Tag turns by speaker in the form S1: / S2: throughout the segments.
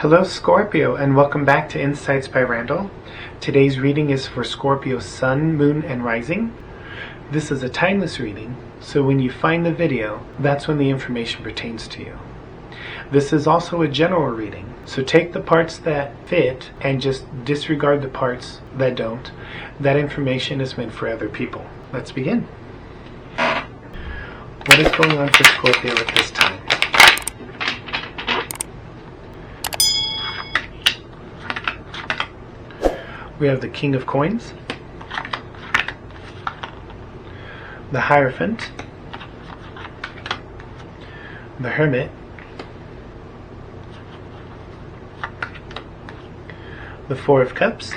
S1: Hello Scorpio, and welcome back to Insights by Randall. Today's reading is for Scorpio's Sun, Moon, and Rising. This is a timeless reading, so when you find the video, that's when the information pertains to you. This is also a general reading, so take the parts that fit and just disregard the parts that don't. That information is meant for other people. Let's begin. What is going on for Scorpio at this time? We have the King of Coins, the Hierophant, the Hermit, the Four of Cups,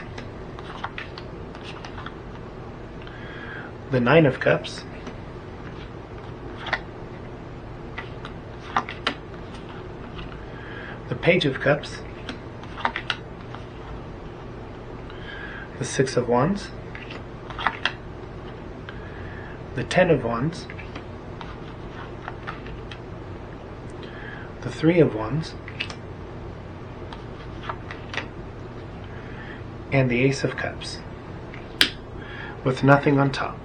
S1: the Nine of Cups, the Page of Cups, the Six of Wands, the Ten of Wands, the Three of Wands, and the Ace of Cups, with nothing on top.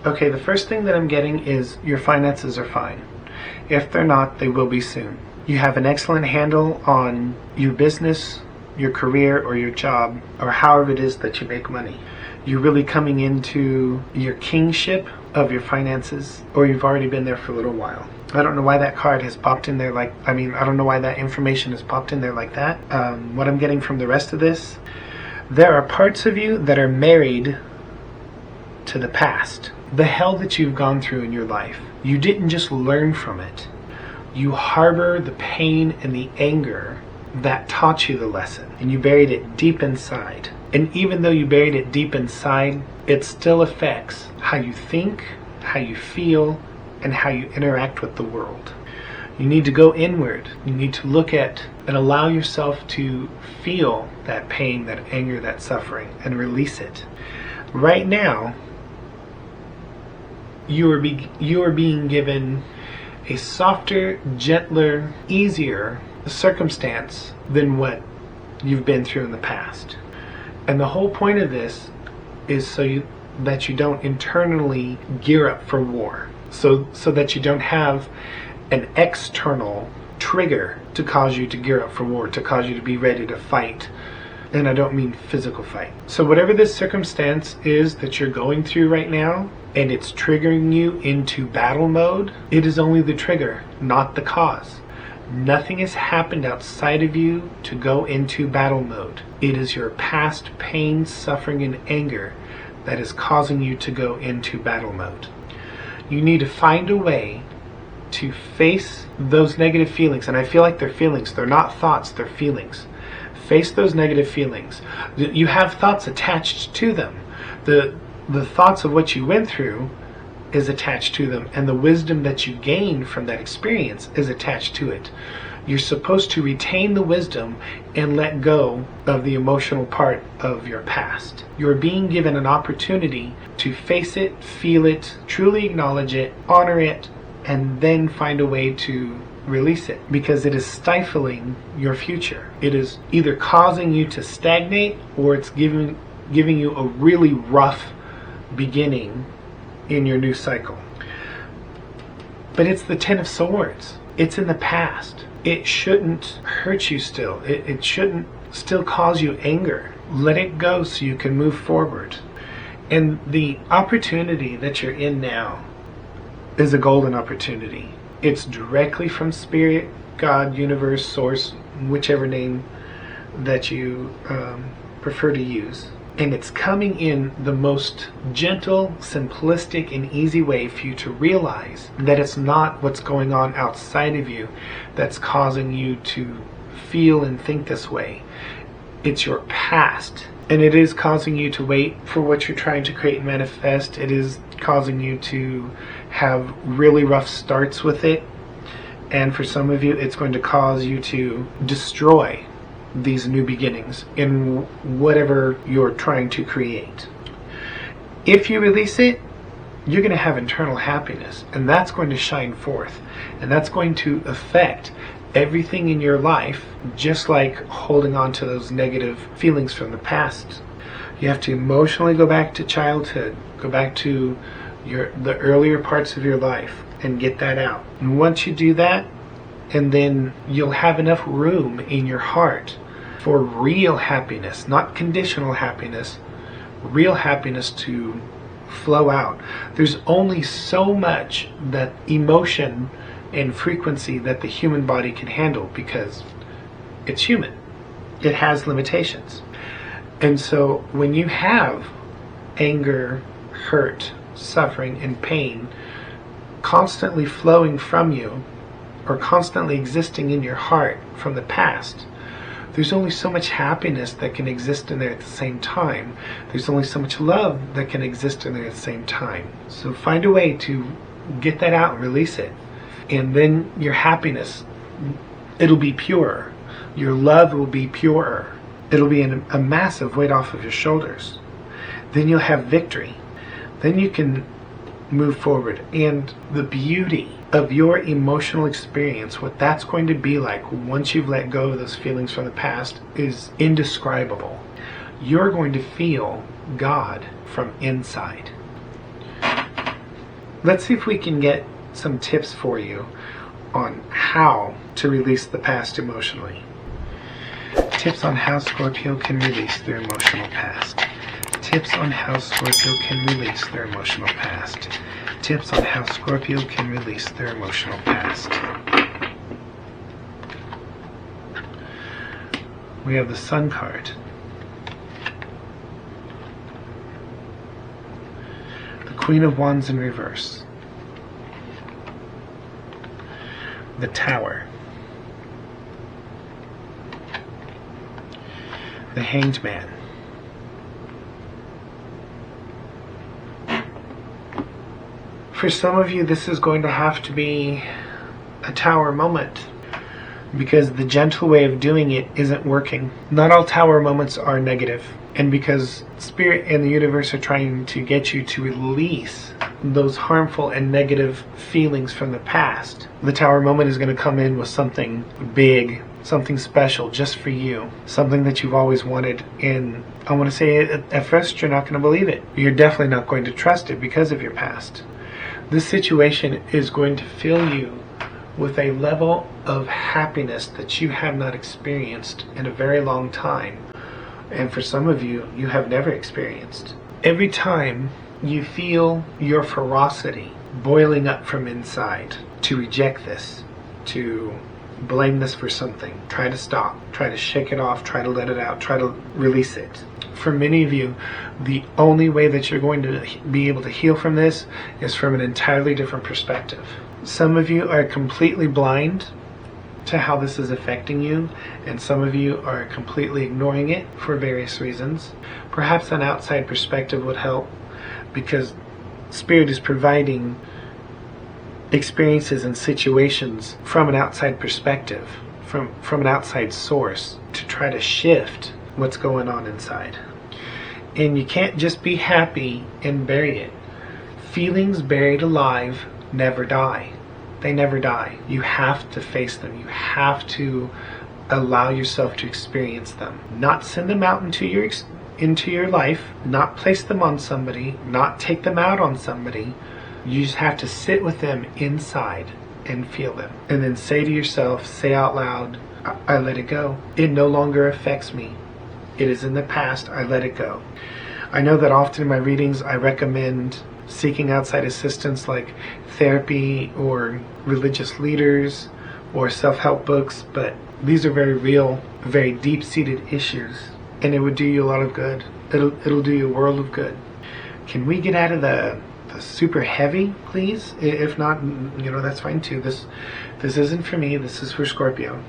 S1: Okay, the first thing that I'm getting is your finances are fine. If they're not, they will be soon. You have an excellent handle on your business, your career, or your job, or however it is that you make money. You're really coming into your kingship of your finances, or you've already been there for a little while. I don't know why that card has popped in there I don't know why that information has popped in there like that. What I'm getting from the rest of this, there are parts of you that are married to the past. The hell that you've gone through in your life, you didn't just learn from it. You harbor the pain and the anger that taught you the lesson, and you buried it deep inside. And even though you buried it deep inside, it still affects how you think, how you feel, and how you interact with the world. You need to go inward. You need to look at and allow yourself to feel that pain, that anger, that suffering, and release it. Right now, you are being given a softer, gentler, easier circumstance than what you've been through in the past. And the whole point of this is that you don't internally gear up for war. So that you don't have an external trigger to cause you to gear up for war, to cause you to be ready to fight. And I don't mean physical fight. So whatever this circumstance is that you're going through right now, and it's triggering you into battle mode, it is only the trigger, not the cause. Nothing has happened outside of you to go into battle mode. It is your past pain, suffering, and anger that is causing you to go into battle mode. You need to find a way to face those negative feelings, and I feel like they're feelings. They're not thoughts, they're feelings. Face those negative feelings. You have thoughts attached to them. The thoughts of what you went through is attached to them, and the wisdom that you gain from that experience is attached to it. You're supposed to retain the wisdom and let go of the emotional part of your past. You're being given an opportunity to face it, feel it, truly acknowledge it, honor it, and then find a way to release it, because it is stifling your future. It is either causing you to stagnate, or it's giving you a really rough beginning in your new cycle. But it's the Ten of Swords. It's in the past. It shouldn't hurt you still. It shouldn't still cause you anger. Let it go so you can move forward. And the opportunity that you're in now is a golden opportunity. It's directly from Spirit, God, Universe, Source, whichever name that you prefer to use. And it's coming in the most gentle, simplistic, and easy way for you to realize that it's not what's going on outside of you that's causing you to feel and think this way. It's your past. And it is causing you to wait for what you're trying to create and manifest. It is causing you to have really rough starts with it. And for some of you, it's going to cause you to destroy these new beginnings in whatever you're trying to create. If you release it, you're going to have internal happiness, and that's going to shine forth, and that's going to affect everything in your life, just like holding on to those negative feelings from the past. You have to emotionally go back to childhood, go back to the earlier parts of your life, and get that out. And once you do that, and then you'll have enough room in your heart for real happiness, not conditional happiness, real happiness to flow out. There's only so much that emotion and frequency that the human body can handle, because it's human. It has limitations. And so when you have anger, hurt, suffering, and pain constantly flowing from you, or constantly existing in your heart from the past, there's only so much happiness that can exist in there at the same time. There's only so much love that can exist in there at the same time. So find a way to get that out and release it. And then your happiness, it'll be pure. Your love will be purer. It'll be a massive weight off of your shoulders. Then you'll have victory. Then you can move forward. And the beauty of your emotional experience, what that's going to be like once you've let go of those feelings from the past, is indescribable. You're going to feel God from inside. Let's see if we can get some tips for you on how to release the past emotionally. Tips on how Scorpio can release their emotional past. Tips on how Scorpio can release their emotional past. Tips on how Scorpio can release their emotional past. We have the Sun card. The Queen of Wands in reverse. The Tower. The Hanged Man. For some of you, this is going to have to be a tower moment, because the gentle way of doing it isn't working. Not all tower moments are negative, and because Spirit and the universe are trying to get you to release those harmful and negative feelings from the past, the tower moment is going to come in with something big, something special just for you, something that you've always wanted. And I want to say, at first you're not going to believe it. You're definitely not going to trust it because of your past. This situation is going to fill you with a level of happiness that you have not experienced in a very long time. And for some of you, you have never experienced. Every time you feel your ferocity boiling up from inside to reject this, to blame this for something, try to stop, try to shake it off, try to let it out, try to release it. For many of you, the only way that you're going to be able to heal from this is from an entirely different perspective. Some of you are completely blind to how this is affecting you, and some of you are completely ignoring it for various reasons. Perhaps an outside perspective would help, because Spirit is providing experiences and situations from an outside perspective, from an outside source, to try to shift what's going on inside. And you can't just be happy and bury it. Feelings buried alive never die. They never die. You have to face them. You have to allow yourself to experience them. Not send them out into your life, not place them on somebody, not take them out on somebody. You just have to sit with them inside and feel them. And then say to yourself, say out loud, I let it go. It no longer affects me. It is in the past. I let it go. I know that often in my readings I recommend seeking outside assistance like therapy or religious leaders or self-help books, but these are very real, very deep-seated issues, and it would do you a lot of good. It'll do you a world of good. Can we get out of the super heavy, please? If not, that's fine too. This isn't for me. This is for Scorpio.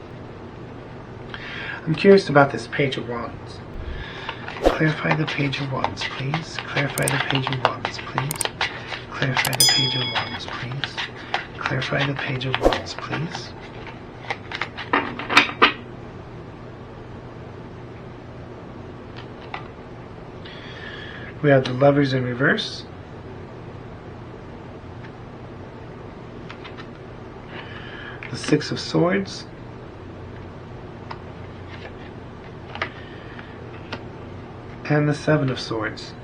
S1: I'm curious about this Page of Wands. Clarify the Page of Wands, please. Clarify the Page of Wands, please. Clarify the Page of Wands, please. Clarify the Page of Wands, please. We have the Lovers in reverse. The Six of Swords. And the Seven of Swords.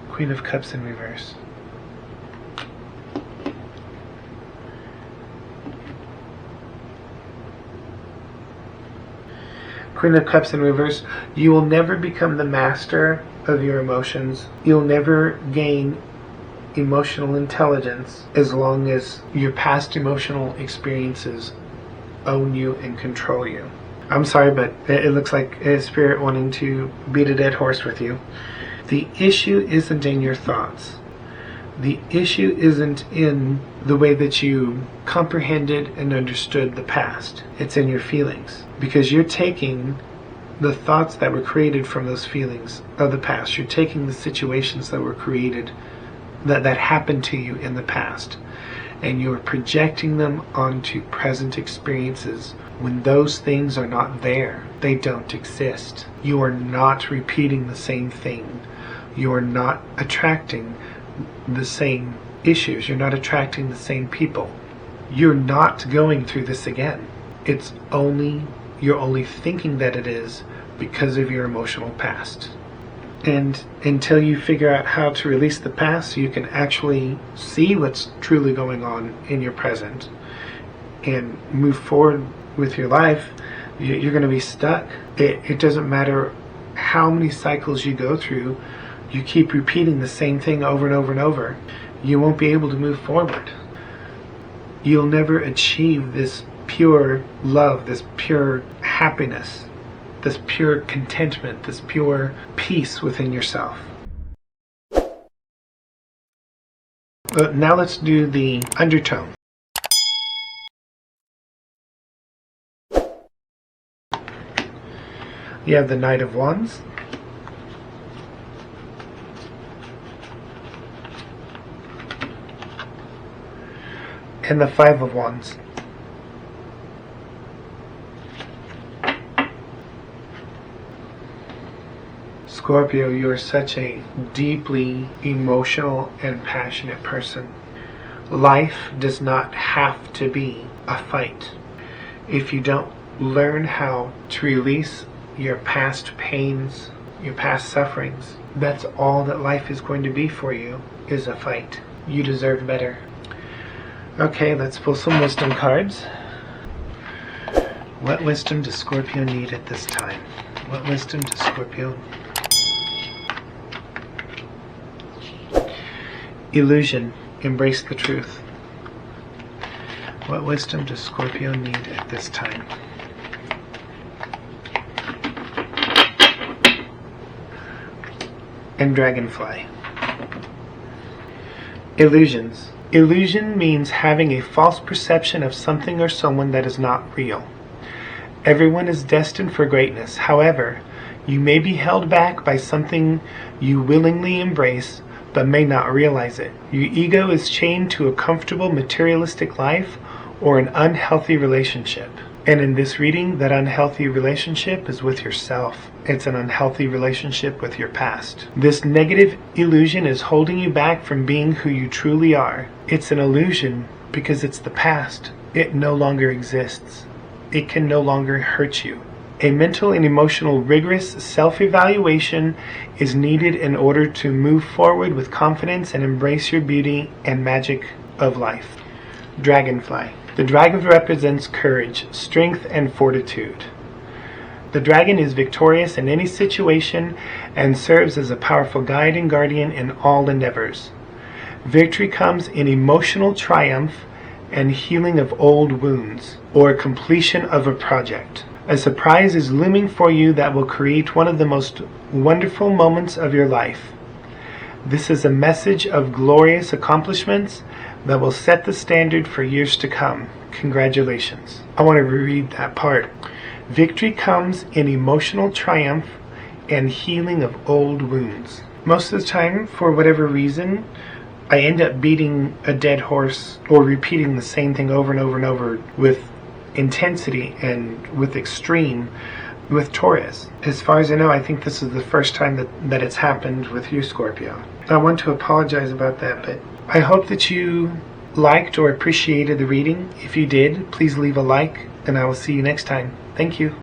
S1: Queen of Cups in reverse. Queen of Cups in reverse. You will never become the master of your emotions. You'll never gain emotional intelligence as long as your past emotional experiences own you and control you. I'm sorry, but it looks like a spirit wanting to beat a dead horse with you. The issue isn't in your thoughts. The issue isn't in the way that you comprehended and understood the past. It's in your feelings. Because you're taking the thoughts that were created from those feelings of the past. You're taking the situations that were created, that happened to you in the past, and you're projecting them onto present experiences when those things are not there. They don't exist. You are not repeating the same thing. You are not attracting the same issues. You're not attracting the same people. You're not going through this again. You're only thinking that it is because of your emotional past. And until you figure out how to release the past so you can actually see what's truly going on in your present and move forward with your life, you're going to be stuck. It doesn't matter how many cycles you go through. You keep repeating the same thing over and over and over. You won't be able to move forward. You'll never achieve this pure love, this pure happiness, this pure contentment, this pure peace within yourself. Now let's do the undertone. You have the Knight of Wands. And the Five of Wands. Scorpio, you are such a deeply emotional and passionate person. Life does not have to be a fight. If you don't learn how to release your past pains, your past sufferings, that's all that life is going to be for you, is a fight. You deserve better. Okay, let's pull some wisdom cards. What wisdom does Scorpio need at this time? What wisdom does Scorpio? Illusion. Embrace the truth. What wisdom does Scorpio need at this time? And Dragonfly. Illusions. Illusion means having a false perception of something or someone that is not real. Everyone is destined for greatness. However, you may be held back by something you willingly embrace but may not realize it. Your ego is chained to a comfortable materialistic life or an unhealthy relationship. And in this reading, that unhealthy relationship is with yourself. It's an unhealthy relationship with your past. This negative illusion is holding you back from being who you truly are. It's an illusion because it's the past. It no longer exists. It can no longer hurt you. A mental and emotional rigorous self-evaluation is needed in order to move forward with confidence and embrace your beauty and magic of life. Dragonfly. The dragon represents courage, strength, and fortitude. The dragon is victorious in any situation and serves as a powerful guide and guardian in all endeavors. Victory comes in emotional triumph and healing of old wounds, or completion of a project. A surprise is looming for you that will create one of the most wonderful moments of your life. This is a message of glorious accomplishments that will set the standard for years to come. Congratulations. I want to reread that part. Victory comes in emotional triumph and healing of old wounds. Most of the time, for whatever reason, I end up beating a dead horse or repeating the same thing over and over and over with intensity and with extreme with Taurus. As far as I know, I think this is the first time that it's happened with you, Scorpio. I want to apologize about that, but I hope that you liked or appreciated the reading. If you did, please leave a like, and I will see you next time. Thank you.